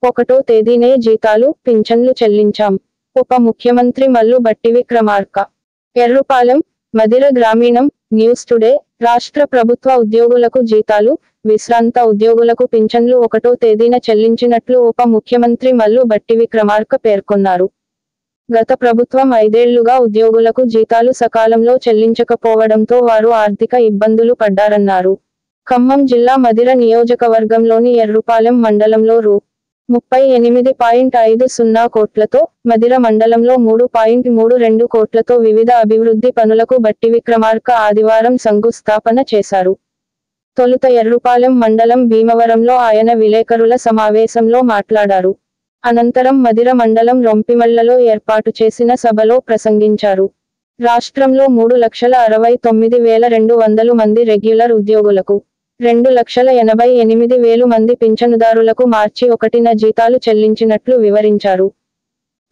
1వ తేదీనే జీతాలు, పింఛన్లు చెల్లించాం. ఉప ముఖ్యమంత్రి మల్లు భట్టి విక్రమార్క. ఎర్రుపాలెం, మదిర గ్రామీణం. News today. రాష్ట్ర ప్రభుత్వ ఉద్యోగులకు జీతాలు, విశ్రాంత ఉద్యోగులకు పింఛన్లు 1వ తేదీన చెల్లించినట్లు ఉప ముఖ్యమంత్రి మల్లు భట్టి విక్రమార్క పేర్కొన్నారు. గత ప్రభుత్వం 5 ఏళ్లుగా ఉద్యోగులకు జీతాలు సకాలంలో చెల్లించకపోవడంతో వారు ఆర్థిక ఇబ్బందులు పడ్డారన్నారు. ఖమ్మం జిల్లా మదిర నియోజకవర్గంలోని ఎర్రుపాలెం మండలంలో రూ. 38.50 కోట్లతో, మదిర మండలంలో 3.32 కోట్లతో వివిధ అభివృద్ధి పనులకు భట్టి విక్రమార్క ఆదివారం శంకుస్థాపన చేశారు. తొలుత ఎర్రుపాలెం మండలం భీమవరంలో ఆయన విలేకరుల సమావేశంలో మాట్లాడారు. అనంతరం మదిర మండలం రొంపిమళ్లలో ఏర్పాటు చేసిన సభలో ప్రసంగించారు. రాష్ట్రంలో 3,69,200 మంది రెగ్యులర్ ఉద్యోగులకు, 2,88,000 మంది పింఛనుదారులకు మార్చి 1న జీతాలు చెల్లించినట్లు వివరించారు.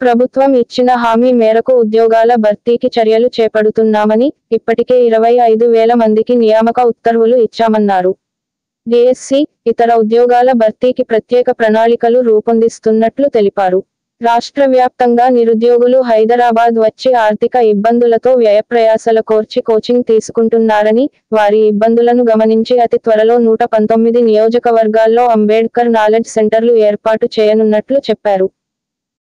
ప్రభుత్వం ఇచ్చిన హామీ మేరకు ఉద్యోగాల భర్తీకి చర్యలు చేపడుతున్నామని, ఇప్పటికే 25,000 మందికి నియామక ఉత్తర్వులు ఇచ్చామన్నారు. డిఎస్సి, ఇతర ఉద్యోగాల భర్తీకి ప్రత్యేక ప్రణాళికలు రూపొందిస్తున్నట్లు తెలిపారు. రాష్ట్ర వ్యాప్తంగా నిరుద్యోగులు హైదరాబాద్ వచ్చి ఆర్థిక ఇబ్బందులతో వ్యయప్రయాసల కోర్చి కోచింగ్ తీసుకుంటున్నారని, వారి ఇబ్బందులను గమనించి అతి త్వరలో 119 నియోజకవర్గాల్లో అంబేడ్కర్ నాలెడ్జ్ సెంటర్లు ఏర్పాటు చేయనున్నట్లు చెప్పారు.